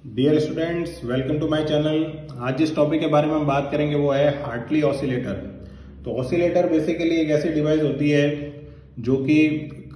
Dear students, welcome to my channel. आज जिस topic के बारे में हम बात करेंगे वो है हार्टली ऑसिलेटर। तो ऑसिलेटर बेसिकली एक ऐसी डिवाइस होती है जो कि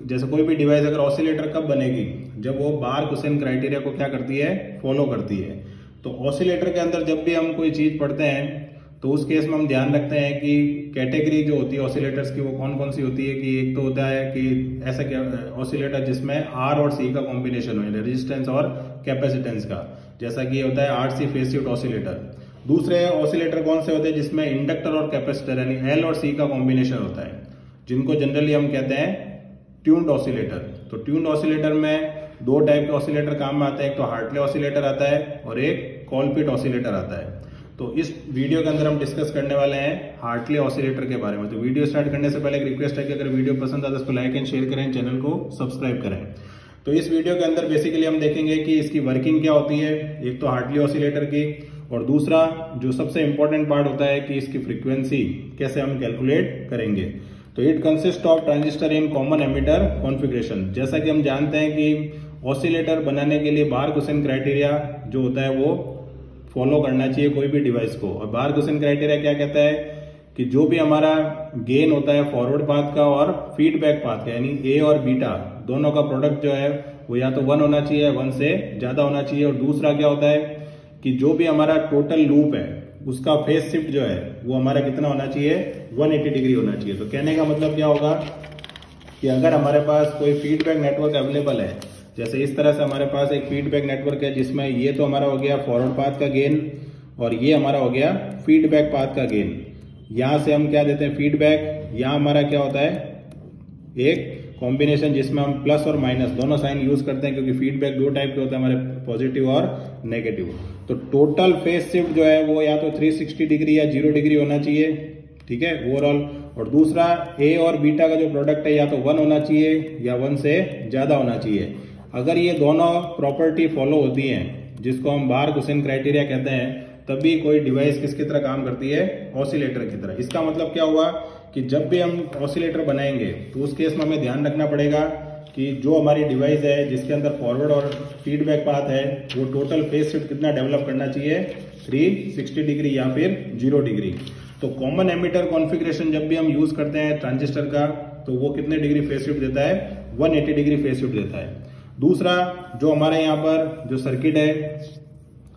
जैसे कोई भी डिवाइस अगर ऑसिलेटर कब बनेगी, जब वो बार्क-हुसेन क्राइटेरिया को क्या करती है, फॉलो करती है। तो ऑसिलेटर के अंदर जब भी हम कोई चीज पढ़ते हैं तो उस केस में हम ध्यान रखते हैं कि कैटेगरी जो होती है ऑसिलेटर्स की वो कौन कौन सी होती है। कि एक तो होता है कि ऐसा क्या ऑसिलेटर जिसमें आर और सी का कॉम्बिनेशन हो, रेजिस्टेंस और कैपेसिटेंस का, जैसा कि होता है आरसी फेज शिफ्ट ऑसिलेटर। दूसरे ऑसिलेटर कौन से होते हैं जिसमें इंडक्टर और कैपेसिटर यानी एल और सी का कॉम्बिनेशन होता है, जिनको जनरली हम कहते हैं ट्यून्ड ऑसिलेटर। तो ट्यून्ड ऑसिलेटर में दो टाइप के ऑसिलेटर काम में आते हैं, एक तो हार्टली ऑसिलेटर आता है और एक कॉलपिट ऑसिलेटर आता है। तो इस वीडियो के अंदर हम डिस्कस करने वाले हैं हार्टली ऑसिलेटर के बारे में। तो वीडियो स्टार्ट करने से पहले एक रिक्वेस्ट है कि अगर वीडियो पसंद आता है तो लाइक एंड शेयर करें, चैनल को सब्सक्राइब करें। तो इस वीडियो के अंदर बेसिकली हम देखेंगे कि इसकी वर्किंग क्या होती है, एक तो हार्टली ऑसिलेटर की, और दूसरा जो सबसे इंपॉर्टेंट पार्ट होता है कि इसकी फ्रीक्वेंसी कैसे हम कैलकुलेट करेंगे। तो it consist of transistor in common emitter configuration. जैसा कि हम जानते हैं कि ऑसिलेटर बनाने के लिए बार्क-हुसेन क्राइटेरिया जो होता है वो फॉलो करना चाहिए कोई भी डिवाइस को। और बार्क-हुसेन क्राइटेरिया क्या कहता है कि जो भी हमारा गेन होता है फॉरवर्ड पाथ का और फीडबैक पाथ का, यानी ए और बीटा दोनों का प्रोडक्ट जो है वो या तो 1 होना चाहिए, 1 से ज्यादा होना चाहिए। और दूसरा क्या होता है कि जो भी हमारा टोटल लूप है उसका फेज शिफ्ट जो है वो हमारा कितना होना चाहिए, 180 डिग्री होना चाहिए। तो कहने का मतलब क्या होगा कि अगर हमारे पास कोई फीडबैक नेटवर्क अवेलेबल है, जैसे इस तरह से हमारे पास एक फीडबैक नेटवर्क है जिसमें ये तो हमारा हो गया फॉरवर्ड पाथ का गेन और ये हमारा हो गया फीडबैक पाथ का गेन। यहां से हम क्या देते हैं फीडबैक, यहां हमारा क्या होता है एक कॉम्बिनेशन जिसमें हम प्लस और माइनस दोनों साइन यूज करते हैं, क्योंकि फीडबैक दो टाइप के होते हैं हमारे, पॉजिटिव और नेगेटिव। तो टोटल फेज शिफ्ट जो है वो या तो 360 डिग्री या 0 डिग्री होना चाहिए, ठीक है, ओवरऑल। और दूसरा ए और बीटा का जो प्रोडक्ट है या तो 1 होना चाहिए या 1 से ज्यादा होना चाहिए। अगर ये दोनों प्रॉपर्टी फॉलो होती हैं, जिसको हम बार्क-हुसेन क्राइटेरिया कहते हैं, तभी कोई डिवाइस किसकी तरह काम करती है, ऑसिलेटर की तरह। इसका मतलब क्या हुआ कि जब भी हम ऑसिलेटर बनाएंगे तो उस केस में हमें ध्यान रखना पड़ेगा कि जो हमारी डिवाइस है जिसके अंदर फॉरवर्ड और फीडबैक पाथ है वो टोटल फेज शिफ्ट कितना डेवलप करना चाहिए, 360 डिग्री या फिर 0 डिग्री। तो कॉमन एमिटर कॉन्फ़िगरेशन जब भी हम यूज करते हैं ट्रांजिस्टर का तो वो कितने डिग्री फेज शिफ्ट देता है, 180 डिग्री फेज शिफ्ट देता है। दूसरा जो हमारे यहाँ पर जो सर्किट है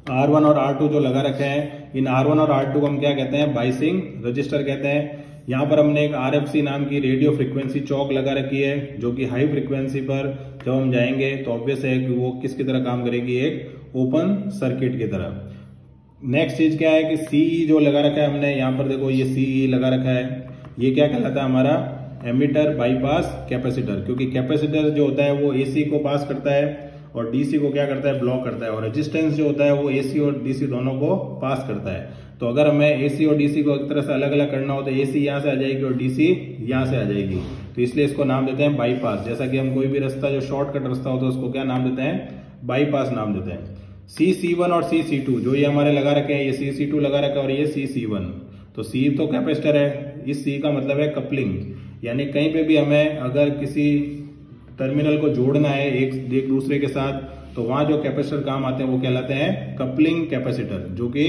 R1 और R2 जो लगा रखे हैं, इन R1 और R2 को हम क्या कहते हैं, बाइसिंग रजिस्टर कहते हैं। यहाँ पर हमने एक RFC नाम की रेडियो फ्रीक्वेंसी चौक लगा रखी है, जो कि हाई फ्रीक्वेंसी पर जब हम जाएंगे तो ऑब्वियस है कि वो किसकी तरह काम करेगी, एक ओपन सर्किट की तरह। नेक्स्ट चीज क्या है कि CE जो लगा रखा है हमने, यहाँ पर देखो ये CE लगा रखा है, ये क्या कहलाता है हमारा एमिटर बाईपास कैपेसिटर, क्योंकि कैपेसिटर जो होता है वो AC को पास करता है और DC को क्या करता है, ब्लॉक करता है। और रेजिस्टेंस जो होता है वो AC और DC दोनों को पास करता है। तो अगर हमें AC और DC को एक तरह से अलग अलग करना हो तो AC यहाँ से आ जाएगी और DC यहाँ से आ जाएगी, तो इसलिए इसको नाम देते हैं बाईपास। जैसा कि हम कोई भी रास्ता जो शॉर्टकट रास्ता होता है उसको क्या नाम देते हैं, बाईपास नाम देते हैं। CC1 और CC2 जो ये हमारे लगा रखे हैं, ये CC2 लगा रखा है और ये CC1। तो C तो कैपेसिटर है, इस C का मतलब है कपलिंग, यानी कहीं पे भी हमें अगर किसी टर्मिनल को जोड़ना है एक दूसरे के साथ तो वहां जो कैपेसिटर काम आते हैं वो कहलाते हैं कपलिंग कैपेसिटर, जो कि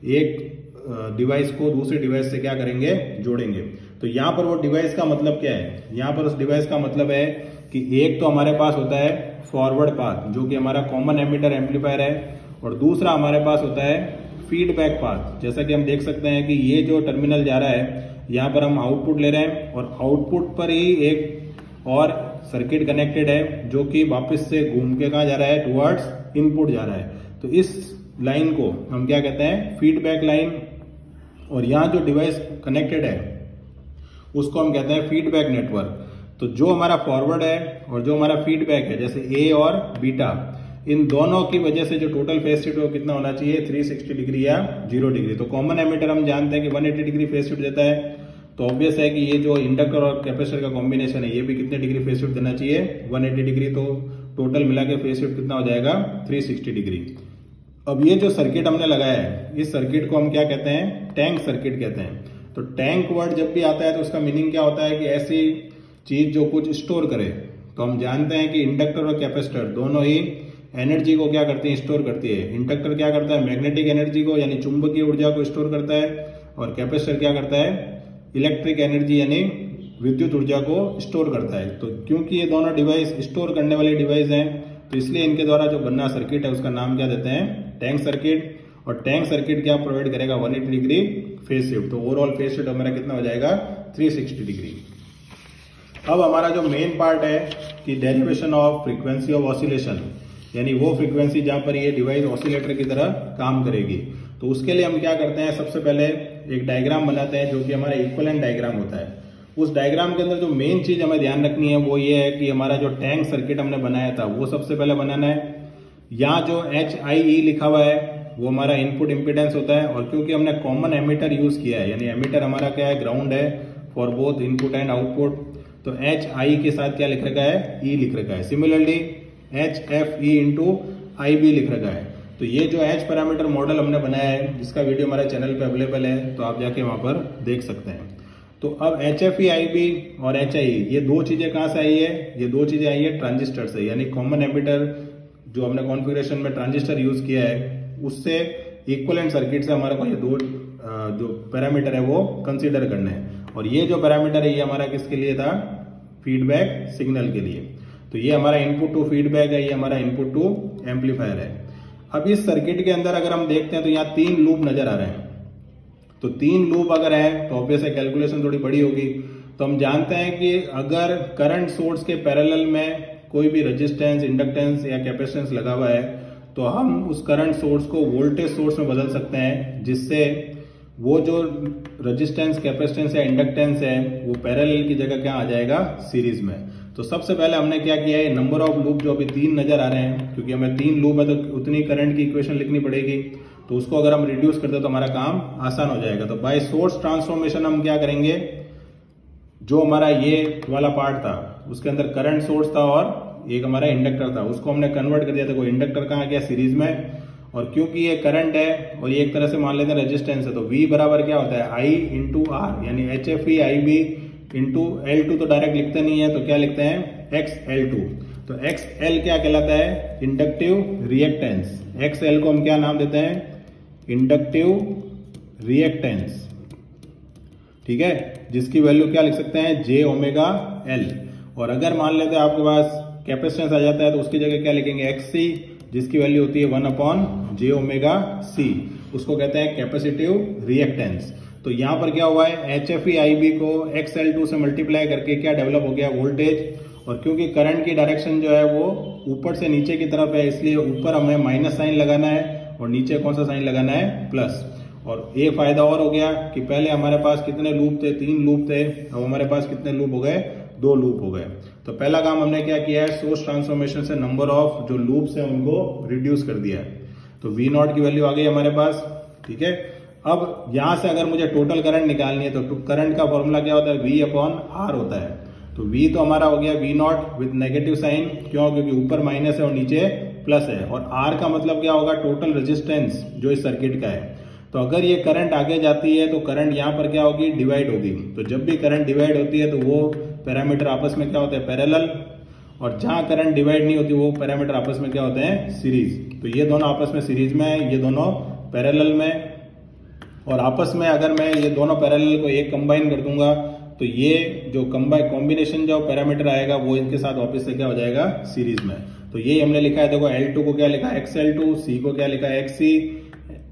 एक डिवाइस को दूसरे डिवाइस से क्या करेंगे, जोड़ेंगे। तो यहाँ पर वो डिवाइस का मतलब क्या है, यहाँ पर उस डिवाइस का मतलब है कि एक तो हमारे पास होता है फॉरवर्ड पाथ जो कि हमारा कॉमन एमिटर एम्पलीफायर है, और दूसरा हमारे पास होता है फीडबैक पाथ। जैसा कि हम देख सकते हैं कि ये जो टर्मिनल जा रहा है यहाँ पर हम आउटपुट ले रहे हैं और आउटपुट पर ही एक और सर्किट कनेक्टेड है जो कि वापस से घूम के कहाँ जा रहा है, टुवर्ड्स इनपुट जा रहा है। तो इस लाइन को हम क्या कहते हैं, फीडबैक लाइन। और यहाँ जो डिवाइस कनेक्टेड है उसको हम कहते हैं फीडबैक नेटवर्क। तो जो हमारा फॉरवर्ड है और जो हमारा फीडबैक है, जैसे ए और बीटा, इन दोनों की वजह से जो टोटल फेज शिफ्ट कितना होना चाहिए, 360 डिग्री या 0 डिग्री। तो कॉमन एमिटर हम जानते हैं कि 180 डिग्री फेज शिफ्ट देता है, तो ऑब्वियस है कि ये जो इंडक्टर और कैपेसिटर का कॉम्बिनेशन है ये भी कितने डिग्री फेज शिफ्ट देना चाहिए, 180 डिग्री। तो टोटल मिला के फेज शिफ्ट कितना हो जाएगा, 360 डिग्री। अब ये जो सर्किट हमने लगाया है, इस सर्किट को हम क्या कहते हैं, टैंक सर्किट कहते हैं। तो टैंक वर्ड जब भी आता है तो उसका मीनिंग क्या होता है कि ऐसी चीज जो कुछ स्टोर करे। तो हम जानते हैं कि इंडक्टर और कैपेसिटर दोनों ही एनर्जी को क्या करती है, स्टोर करती है। इंडक्टर क्या करता है, मैग्नेटिक एनर्जी को यानी चुंबकीय ऊर्जा को स्टोर करता है, और कैपेसिटर क्या करता है, इलेक्ट्रिक एनर्जी यानी विद्युत ऊर्जा को स्टोर करता है। तो क्योंकि ये दोनों डिवाइस स्टोर करने वाली डिवाइस हैं, तो इसलिए इनके द्वारा जो बनना सर्किट है उसका नाम क्या देते हैं, टैंक सर्किट। और टैंक सर्किट क्या प्रोवाइड करेगा, 180 डिग्री फेज शिफ्ट। तो ओवरऑल फेज शिफ्ट हमारा कितना हो जाएगा, 360 डिग्री। अब हमारा जो मेन पार्ट है कि derivation of frequency of oscillation, यानी वो फ्रीक्वेंसी जहां पर ये डिवाइस ऑसिलेटर की तरह काम करेगी। तो उसके लिए हम क्या करते हैं, सबसे पहले एक डायग्राम बनाते हैं जो कि हमारा इक्विवेलेंट डायग्राम होता है। उस डायग्राम के अंदर जो मेन चीज हमें ध्यान रखनी है वो ये है कि हमारा जो टैंक सर्किट हमने बनाया था वो सबसे पहले बनाना है। यहाँ जो HIE लिखा हुआ है वो हमारा इनपुट इम्पीडेंस होता है, और क्योंकि हमने कॉमन एमीटर यूज किया है, यानी एमीटर हमारा क्या है, ग्राउंड है for both input and output, तो HI के साथ क्या लिख रखा है, E लिख रखा है। सिमिलरली HFE इंटू IB लिख रखा है। तो ये जो H पैरामीटर मॉडल हमने बनाया है, जिसका वीडियो हमारे चैनल पे अवेलेबल है, तो आप जाके वहां पर देख सकते हैं। तो अब HFE IB और HIE ये दो चीजें कहां से आई है, ये दो चीजें आई है ट्रांजिस्टर से, यानी कॉमन एमीटर जो हमने कॉन्फ़िगरेशन में ट्रांजिस्टर यूज किया है उससे इक्विवेलेंट सर्किट से हमारे को ये दो जो पैरामीटर है वो कंसीडर करना है। और ये जो पैरामीटर है ये हमारा किसके लिए था, फीडबैक सिग्नल के लिए। तो ये हमारा इनपुट टू फीडबैक है, ये हमारा इनपुट टू एम्पलीफायर है। अब इस सर्किट के अंदर अगर हम देखते हैं तो यहाँ 3 लूप नजर आ रहे हैं। तो 3 लूप अगर है तो ऑब्वियस है कैलकुलेशन थोड़ी बड़ी होगी। तो हम जानते हैं कि अगर करंट सोर्स के पैरेलल में कोई भी रेजिस्टेंस, इंडक्टेंस या कैपेसिटेंस लगा हुआ है तो हम उस करंट सोर्स को वोल्टेज सोर्स में बदल सकते हैं, जिससे वो जो रेजिस्टेंस, कैपेसिटेंस या इंडक्टेंस है वो पैरेलल की जगह क्या आ जाएगा, सीरीज में। तो सबसे पहले हमने क्या किया है, नंबर ऑफ लूप जो अभी 3 नजर आ रहे हैं, क्योंकि हमें 3 लूप है तो उतनी करंट की इक्वेशन लिखनी पड़ेगी, तो उसको अगर हम रिड्यूस करते तो हमारा काम आसान हो जाएगा। तो बाय सोर्स ट्रांसफॉर्मेशन हम क्या करेंगे, जो हमारा ये वाला पार्ट था उसके अंदर करंट सोर्स था और एक हमारा इंडक्टर था, उसको हमने कन्वर्ट कर दिया। देखो इंडक्टर कहाँ गया, सीरीज में, और क्योंकि ये करंट है और ये एक तरह से मान लेते हैं रेजिस्टेंस है, तो V बराबर क्या होता है, I इंटू R, यानी HFE IB इंटू L2 तो डायरेक्ट लिखते नहीं है, तो क्या लिखते हैं, XL2। तो XL क्या कहलाता है, इंडक्टिव रिएक्टेंस। XL को हम क्या नाम देते हैं, इंडक्टिव रिएक्टेंस, ठीक है, जिसकी वैल्यू क्या लिख सकते हैं, J ओमेगा L। और अगर मान लेते हैं आपके पास कैपेसिटेंस आ जाता है तो उसकी जगह क्या लिखेंगे, XC, जिसकी वैल्यू होती है 1/j ओमेगा C, उसको कहते हैं कैपेसिटिव रिएक्टेंस। तो यहां पर क्या हुआ है, HFE IB को XL2 से मल्टीप्लाई करके क्या डेवलप हो गया, वोल्टेज। और क्योंकि करंट की डायरेक्शन जो है वो ऊपर से नीचे की तरफ है, इसलिए ऊपर हमें माइनस साइन लगाना है और नीचे कौन सा साइन लगाना है, प्लस। और ये फायदा और हो गया कि पहले हमारे पास कितने लूप थे, 3 लूप थे, अब हमारे पास कितने लूप हो गए, 2 लूप हो गए। तो पहला काम हमने क्या किया है, सोर्स ट्रांसफॉर्मेशन से नंबर ऑफ जो लूप्स हैं उनको रिड्यूस कर दिया है। तो V0 की वैल्यू आ गई हमारे पास, ठीक है। अब यहां से अगर मुझे टोटल करंट निकालनी है तो करंट का फॉर्मूला क्या होता है, V/R होता है। तो V तो हमारा हो गया V0 विद नेगेटिव साइन, क्यों, क्योंकि ऊपर माइनस है और नीचे प्लस है। और R का मतलब क्या होगा, टोटल रेजिस्टेंस जो इस सर्किट का है। तो अगर ये करंट आगे जाती है तो करंट यहाँ पर क्या होगी, डिवाइड होगी। तो जब भी करंट डिवाइड होती है तो वो पैरामीटर आपस में क्या होते हैं, पैरेलल। और जहां करंट डिवाइड नहीं होती वो पैरामीटर आपस में क्या होते हैं, सीरीज। तो ये दोनों आपस में सीरीज में है, ये दोनों पैरेलल में। और आपस में अगर मैं ये दोनों पैरेलल को एक कंबाइन कर दूंगा तो ये जो कॉम्बिनेशन जो पैरामीटर आएगा वो इनके साथ वापस से क्या हो जाएगा, सीरीज में। तो ये हमने लिखा है, देखो L2 को क्या लिखा है, XL2, C को क्या लिखा है, XC,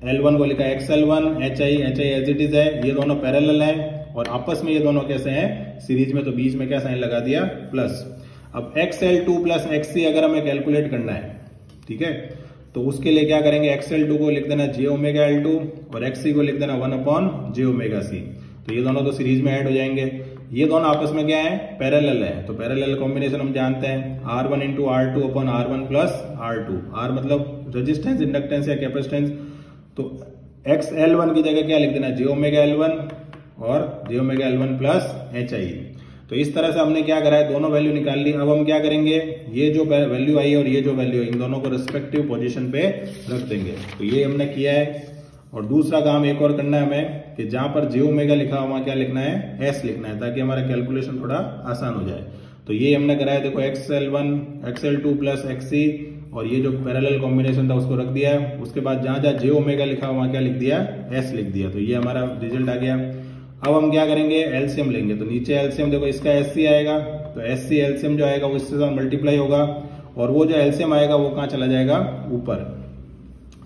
L1 को लिखा है XL1, HI as it is है। ये दोनों पैरेलल हैं और आपस में ये दोनों कैसे हैं, सीरीज में। तो बीच में क्या साइन लगा दिया, प्लस। अब XL2 प्लस XC अगर हमें कैलकुलेट करना है, ठीक है, तो उसके लिए क्या करेंगे, XL2 को लिख देना J ओमेगा L2 और XC को लिख देना 1/j ओमेगा C। तो ये दोनों तो सीरीज में ऐड हो जाएंगे। ये दोनों आपस में क्या है, पैरेलल है। तो पैरेलल कॉम्बिनेशन हम जानते हैं, R1 into R2 upon R1 plus R2। R मतलब रेजिस्टेंस, इंडक्टेंस या कैपेसिटेंस। तो XL1 की जगह क्या लिख देना, J ओमेगा L1 और J omega L1 plus HI। तो इस तरह से हमने क्या करा है, दोनों वैल्यू निकाल ली। अब हम क्या करेंगे, ये जो वैल्यू आई और ये जो वैल्यू है इन दोनों को रिस्पेक्टिव पोजीशन पे रख देंगे। तो ये हमने किया है। और दूसरा काम एक और करना है हमें कि जहां पर J ओमेगा लिखा हुआ वहां क्या लिखना है, S लिखना है, ताकि हमारा कैलकुलेशन थोड़ा आसान हो जाए। तो ये हमने कराया, देखो XL1 XL2 प्लस XC और ये जो पैरेलल कॉम्बिनेशन था उसको रख दिया है। उसके बाद जहां जहां जे ओमेगा लिखा वहां क्या लिख दिया, एस लिख दिया। तो ये हमारा रिजल्ट आ गया। अब हम क्या करेंगे, एलसीएम लेंगे। तो नीचे एलसीएम देखो इसका एससी आएगा, तो एससी एलसीएम जो आएगा वो इसके साथ मल्टीप्लाई होगा और वो जो एलसीएम आएगा वो कहाँ चला जाएगा, ऊपर।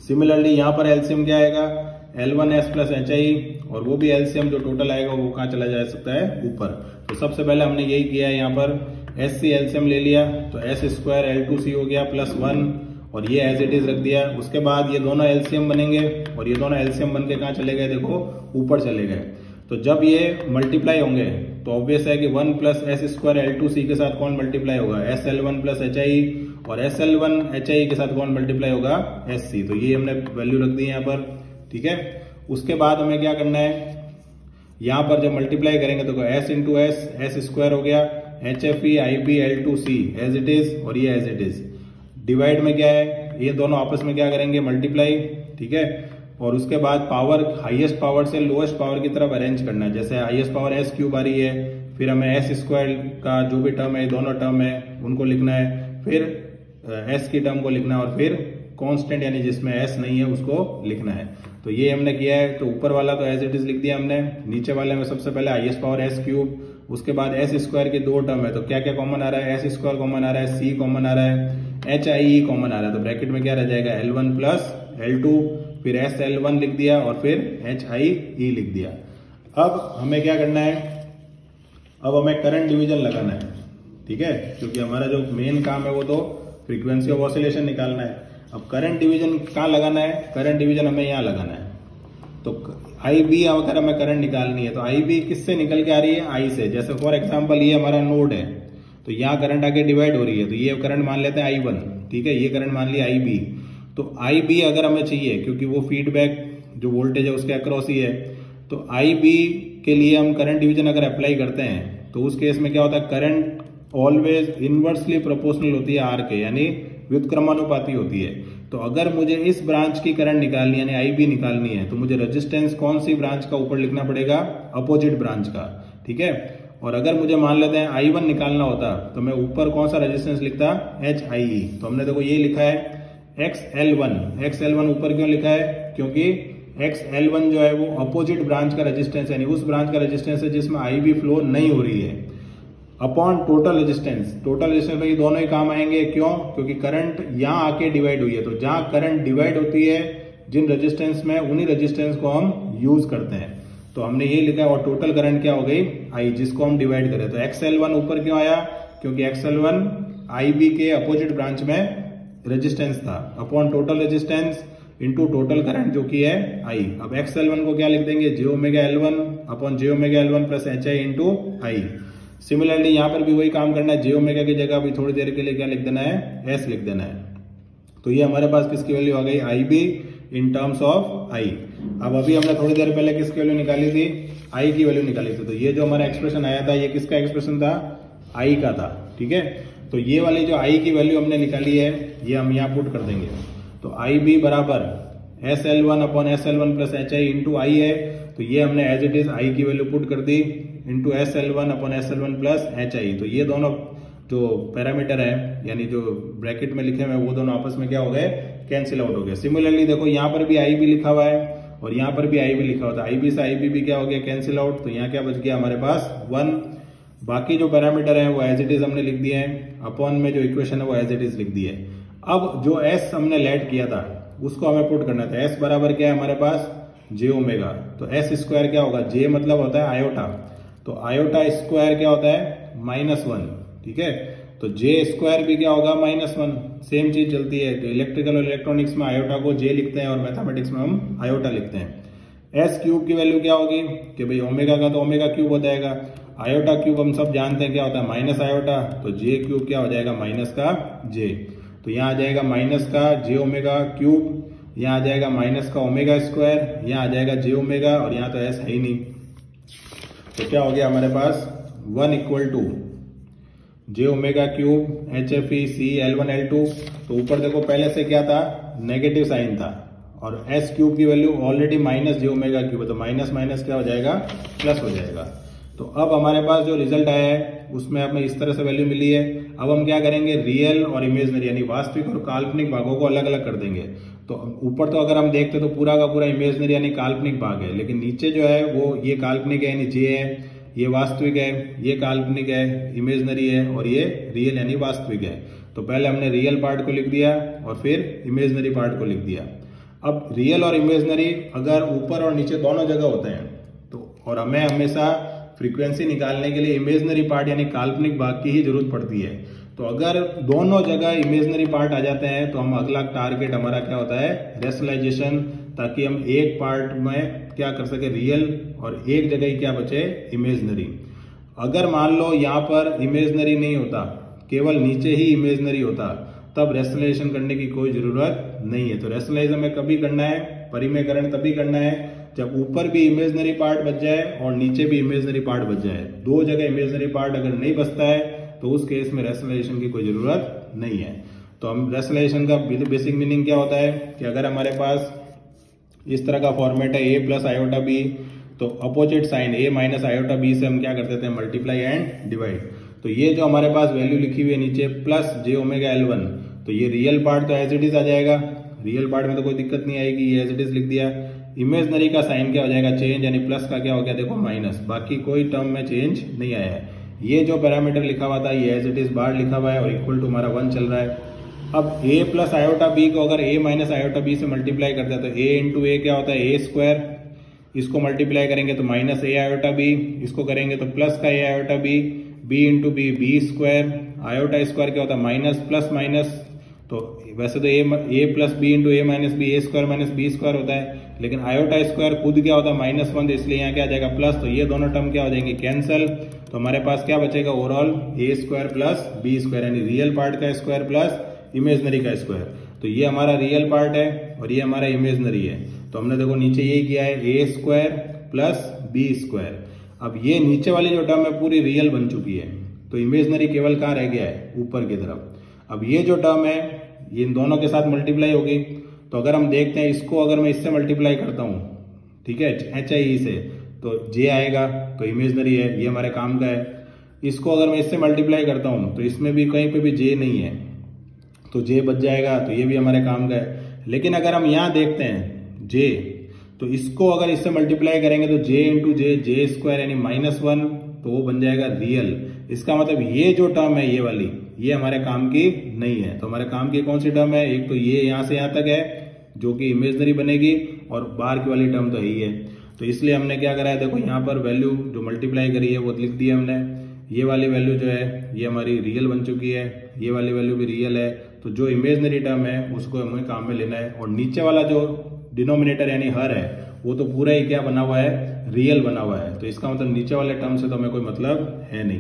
सिमिलरली यहाँ पर एलसीएम क्या आएगा, L1S प्लस HI, और वो भी एलसीएम जो टोटल आएगा वो कहाँ चला जा सकता है, ऊपर। तो सबसे पहले हमने यही किया है, यहाँ पर SC एलसीएम ले लिया, तो S स्क्वायर L2C हो गया प्लस 1, और ये एज इट इज रख दिया। उसके बाद ये दोनों एलसीएम बनेंगे और ये दोनों एलसीएम बन के कहाँ चले गए, देखो ऊपर चले गए। तो जब ये मल्टीप्लाई होंगे तो ऑब्वियस है कि 1 प्लस S स्क्वायर L2C के साथ कौन मल्टीप्लाई होगा, SL1 प्लस HI, और SL1 HI के साथ कौन मल्टीप्लाई होगा, SC। तो ये हमने वैल्यू रख दी है यहाँ पर, ठीक है। उसके बाद हमें क्या करना है, यहाँ पर जब मल्टीप्लाई करेंगे तो S इंटू S स्क्वायर हो गया, HFE IB L2C as it is, और ये एज इट इज। डिवाइड में क्या है, ये दोनों आपस में क्या करेंगे, मल्टीप्लाई, ठीक है। और उसके बाद पावर हाईएस्ट पावर से लोएस्ट पावर की तरफ अरेंज करना है। जैसे हाईएस्ट पावर S क्यूब आ रही है, फिर हमें S स्क्वायर का जो भी टर्म है, दोनों टर्म है उनको लिखना है, फिर S की टर्म को लिखना है, और फिर कांस्टेंट यानी जिसमें S नहीं है उसको लिखना है। तो ये हमने किया है। तो ऊपर वाला तो एज इट इज लिख दिया हमने, नीचे वाले में सबसे पहले हाईएस्ट पावर S क्यूब, उसके बाद S स्क्वायर के दो टर्म है, तो क्या क्या कॉमन आ रहा है, S स्क्वायर कॉमन आ रहा है, C कॉमन आ रहा है, HIE कॉमन आ रहा है। तो ब्रैकेट में क्या रह जाएगा, L1 प्लस L2, फिर SL1 लिख दिया और फिर HIE लिख दिया। अब हमें क्या करना है, अब हमें करंट डिवीजन लगाना है, ठीक है, क्योंकि हमारा जो मेन काम है वो तो फ्रीक्वेंसी ऑफ ऑसिलेशन निकालना है। अब करंट डिवीजन कहाँ लगाना है, करंट डिवीजन हमें यहाँ लगाना है। तो IB अगर हमें करंट निकालनी है तो IB किससे निकल के आ रही है, I से। जैसे फॉर एग्जाम्पल ये हमारा नोड है, तो यहाँ करंट आगे डिवाइड हो रही है, तो ये करंट मान लेते हैं I1, ठीक है, ये करंट मान लिया IB। तो IB अगर हमें चाहिए, क्योंकि वो फीडबैक जो वोल्टेज है उसके अक्रॉस ही है, तो IB के लिए हम करंट डिवीजन अगर अप्लाई करते हैं तो उस केस में क्या होता है, करंट ऑलवेज इनवर्सली प्रोपोर्शनल होती है R के, यानी व्युत्क्रमानुपाती होती है। तो अगर मुझे इस ब्रांच की करंट निकालनी यानी IB निकालनी है तो मुझे रेजिस्टेंस कौन सी ब्रांच का ऊपर लिखना पड़ेगा, अपोजिट ब्रांच का, ठीक है। और अगर मुझे मान लेते हैं I1 निकालना होता तो मैं ऊपर कौन सा रेजिस्टेंस लिखता, HIE। तो हमने देखो ये लिखा है XL1 ऊपर क्यों लिखा है, क्योंकि XL1 जो है वो अपोजिट ब्रांच का रेजिस्टेंस है, यानी उस ब्रांच का रेजिस्टेंस है जिसमें IB फ्लो नहीं हो रही है, upon total resistance. Total resistance में ये दोनों ही काम आएंगे, क्यों, क्योंकि करंट यहाँ आके डिवाइड हुई है। तो जहां करंट डिवाइड होती है जिन रेजिस्टेंस में, उन्हीं रेजिस्टेंस को हम यूज करते हैं। तो हमने ये लिखा है, और टोटल करंट क्या हो गई, I, जिसको हम डिवाइड करें। तो XL1 ऊपर क्यों आया, क्योंकि XL1 IB के अपोजिट ब्रांच में रेजिस्टेंस था, upon total resistance into total current जो कि है I। अब XL1 को क्या लिख देंगे, jωL1 upon jωL1 plus HI into I। Similarly यहाँ पर भी वही काम करना है, jω की जगह भी थोड़ी देर के लिए क्या लिख देना है, S लिख देना है। तो ये हमारे पास किसकी वैल्यू आ गई, IB in terms of I। अब अभी हमने थोड़ी देर पहले किसकी वैल्यू निकाली थी, I की वैल्यू निकाली थी। तो ये जो हमारा एक्सप्रेशन आया था ये किसका एक्सप्रेशन था, I का था, ठीक है। तो ये वाली जो I की वैल्यू हमने निकाली है ये हम यहाँ पुट कर देंगे। तो IB बराबर SL1 upon SL1 plus HI into I है, तो ये हमने एज इट इज I की वैल्यू पुट कर दी into SL1 upon SL1 plus HI। तो ये दोनों जो पैरामीटर है यानी जो ब्रैकेट में लिखे हुए वो दोनों आपस में क्या हो गए, कैंसिल आउट हो गए। सिमिलरली देखो यहाँ पर भी IB लिखा हुआ है और यहाँ पर भी IB लिखा हुआ था, IB से IB भी क्या हो गया, कैंसिल आउट। तो यहाँ क्या बच गया हमारे पास 1। बाकी जो पैरामीटर है वो एज इट इज हमने लिख दिए हैं, अपॉन में जो इक्वेशन है वो एज इट इज लिख दी है। अब जो S हमने लेट किया था उसको हमें पुट करना था। S बराबर क्या है हमारे पास, jω। तो S स्क्वायर क्या होगा, J मतलब होता है आयोटा, तो आयोटा स्क्वायर क्या होता है, -1, ठीक है। तो J स्क्वायर भी क्या होगा, -1, सेम चीज चलती है। तो इलेक्ट्रिकल और इलेक्ट्रॉनिक्स में आयोटा को J लिखते हैं और मैथमेटिक्स में हम आयोटा लिखते हैं। S क्यूब की वैल्यू क्या होगी कि भाई ओमेगा का तो ओमेगा क्यूब हो जाएगा, आयोटा क्यूब हम सब जानते हैं क्या होता है, माइनस आयोटा। तो J क्यूब क्या हो जाएगा, माइनस का J। तो यहाँ आ जाएगा माइनस का jω क्यूब, यहाँ आ जाएगा माइनस का ओमेगा स्क्वायर, यहाँ आ जाएगा jω, और यहाँ तो S है ही नहीं। तो क्या हो गया हमारे पास 1 equal to jω cube HFE C L1 L2। तो ऊपर देखो पहले से क्या था, नेगेटिव साइन था, और S क्यूब की value already minus jω cube है, तो माइनस माइनस क्या हो जाएगा, प्लस हो जाएगा। तो अब हमारे पास जो रिजल्ट आया है उसमें हमें इस तरह से वैल्यू मिली है। अब हम क्या करेंगे, रियल और इमेजनरी यानी वास्तविक और काल्पनिक भागों को अलग अलग कर देंगे। तो ऊपर तो अगर हम देखते तो पूरा का पूरा इमेजनरी यानी काल्पनिक भाग है, लेकिन नीचे जो है वो ये काल्पनिक है यानी जे है, ये वास्तविक है, ये काल्पनिक है इमेजनरी है, और ये रियल यानी वास्तविक है। तो पहले हमने रियल पार्ट को लिख दिया और फिर इमेजनरी पार्ट को लिख दिया। अब रियल और इमेजनरी अगर ऊपर और नीचे दोनों जगह होते हैं तो, और हमें हमेशा फ्रीक्वेंसी निकालने के लिए इमेजनरी पार्ट यानी काल्पनिक भाग की ही जरूरत पड़ती है। तो अगर दोनों जगह इमेजनरी पार्ट आ जाते हैं तो हम अगला टारगेट हमारा क्या होता है, रेशनलाइजेशन, ताकि हम एक पार्ट में क्या कर सके रियल और एक जगह ही क्या बचे इमेजनरी। अगर मान लो यहाँ पर इमेजनरी नहीं होता, केवल नीचे ही इमेजनरी होता, तब रेशनलाइजेशन करने की कोई जरूरत नहीं है। तो रेशनलाइजेशन में कभी करना है, परिमेयकरण तभी करना है जब ऊपर भी इमेजनरी पार्ट बच जाए और नीचे भी इमेजनरी पार्ट बच जाए। दो जगह इमेजनरी पार्ट अगर नहीं बचता है तो उस केस में रेशनलाइजेशन की कोई जरूरत नहीं है। तो हम रेशनलाइजेशन का बेसिक मीनिंग क्या होता है कि अगर हमारे पास इस तरह का फॉर्मेट है ए प्लस आयोटा बी, तो अपोजिट साइन ए माइनस आयोटा बी से हम क्या कर देते हैं, मल्टीप्लाई एंड डिवाइड। तो ये जो हमारे पास वैल्यू लिखी हुई है नीचे प्लस जे ओमेगा L1, तो ये रियल पार्ट तो एज इट इज आ जाएगा, रियल पार्ट में तो कोई दिक्कत नहीं आएगी, ये एज इट इज लिख दिया। इमेजनरी का साइन क्या हो जाएगा, चेंज, यानी प्लस का क्या हो गया देखो माइनस, बाकी कोई टर्म में चेंज नहीं आया है। ये जो पैरामीटर लिखा हुआ था ये एज इट इज बार लिखा हुआ है और इक्वल टू हमारा 1 चल रहा है। अब a प्लस आयोटा बी को अगर a माइनस आयोटा बी से मल्टीप्लाई करते हैं तो a इंटू ए क्या होता है ए स्क्वायर, इसको मल्टीप्लाई करेंगे तो माइनस ए आयोटा बी, इसको करेंगे तो प्लस का a iota b, b into b square, iota square क्या होता है माइनस प्लस माइनस। तो वैसे तो a plus b into a minus b, a square minus b square होता है, लेकिन आयोटा स्क्वायर खुद क्या होता है -1, तो इसलिए यहाँ क्या आ जाएगा प्लस। तो ये दोनों टर्म क्या हो जाएंगे कैंसल। तो हमारे पास क्या बचेगा ओवरऑल ए स्क्वायर प्लस बी स्क्वायर, यानी रियल पार्ट का स्क्वायर प्लस इमेजनरी का स्क्वायर। तो ये हमारा रियल पार्ट है और ये हमारा इमेजनरी है। तो हमने देखो नीचे यही किया है ए स्क्वायर प्लस बी स्क्वायर। अब ये नीचे वाली जो टर्म है पूरी रियल बन चुकी है, तो इमेजनरी केवल कहाँ रह गया है ऊपर की तरफ। अब ये जो टर्म है ये इन दोनों के साथ मल्टीप्लाई होगी। तो अगर हम देखते हैं इसको अगर मैं इससे मल्टीप्लाई करता हूं, ठीक है HIE से, तो जे आएगा, तो इमेजनरी है, ये हमारे काम का है। इसको अगर मैं इससे मल्टीप्लाई करता हूं तो इसमें भी कहीं पे भी जे नहीं है, तो जे बच जाएगा, तो ये भी हमारे काम का है। लेकिन अगर हम यहां देखते हैं जे, तो इसको अगर इससे मल्टीप्लाई करेंगे तो जे इंटू जे स्क्वायर यानी -1, तो वो बन जाएगा रियल। इसका मतलब ये जो टर्म है ये वाली, ये हमारे काम की नहीं है। तो हमारे काम की कौन सी टर्म है, एक तो ये यहां से यहां तक है जो कि इमेजनरी बनेगी, और बाहर की वाली टर्म तो यही है। तो इसलिए हमने क्या करा है, देखो यहाँ पर वैल्यू जो मल्टीप्लाई करी है वो लिख दी है हमने। ये वाली वैल्यू जो है ये हमारी रियल बन चुकी है, ये वाली वैल्यू भी रियल है। तो जो इमेजनरी टर्म है उसको हमें काम में लेना है, और नीचे वाला जो डिनोमिनेटर यानी हर है वो तो पूरा ही क्या बना हुआ है, रियल बना हुआ है। तो इसका मतलब नीचे वाले टर्म से तो हमें कोई मतलब है नहीं।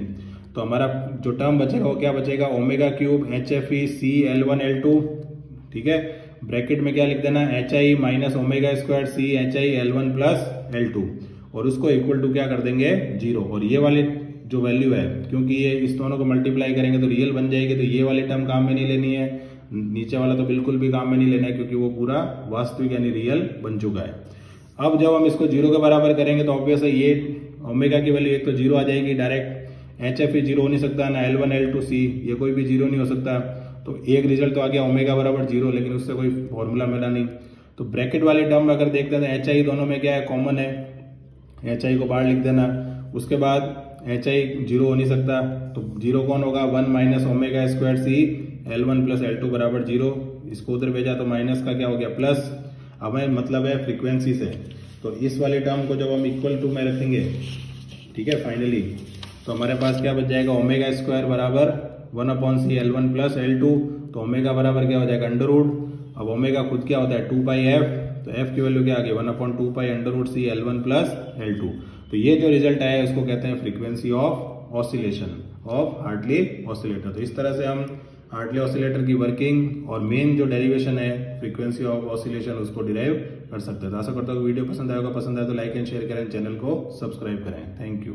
तो हमारा जो टर्म बचेगा वो क्या बचेगा, omega cube HFE C L1 L2, ठीक है। ब्रैकेट में क्या लिख देना, HI minus omega square C HI L1 plus L2, और उसको इक्वल टू क्या कर देंगे 0। और ये वाली जो वैल्यू है, क्योंकि ये इस दोनों को मल्टीप्लाई करेंगे तो रियल बन जाएगी, तो ये वाली टर्म काम में नहीं लेनी है, नीचे वाला तो बिल्कुल भी काम में नहीं लेना है, क्योंकि वो पूरा वास्तविक यानी रियल बन चुका है। अब जब हम इसको 0 के बराबर करेंगे तो ऑब्वियस है ये ओमेगा की वैल्यू एक तो 0 आ जाएगी डायरेक्ट, HFE 0 हो नहीं सकता, ना L1 L2 C ये कोई भी 0 नहीं हो सकता। तो एक रिजल्ट तो आ गया ओमेगा बराबर 0, लेकिन उससे कोई फॉर्मूला मिला नहीं। तो ब्रैकेट वाले टर्म में अगर देखते हैं तो HI दोनों में क्या है, कॉमन है, HI को बाहर लिख देना। उसके बाद HI 0 हो नहीं सकता, तो 0 कौन होगा, 1 minus omega square C L1 plus L2 बराबर 0। इसको उधर भेजा तो माइनस का क्या हो गया प्लस, हमें मतलब है फ्रीक्वेंसी से। तो इस वाले टर्म को जब हम इक्वल टू में रखेंगे, ठीक है फाइनली, तो हमारे पास क्या बच जाएगा, ओमेगा स्क्वायर बराबर 1/c L1 प्लस L2। तो ओमेगा बराबर क्या हो जाएगा अंडर रूट। अब ओमेगा खुद क्या होता है 2πf, तो f की वैल्यू क्या आ गई 1/2π under root c L1 plus L2। तो ये जो रिजल्ट आया है उसको कहते हैं frequency of oscillation of Hartley oscillator. तो इस तरह से हम हार्टली ऑसिलेटर की वर्किंग और मेन जो डेरिवेशन है फ्रीक्वेंसी ऑफ ऑसिलेशन उसको डिराइव कर सकते हैं। तो आशा करता हूँ वीडियो पसंद आएगा, पसंद आए तो लाइक एंड शेयर करें, चैनल को सब्सक्राइब करें। Thank you.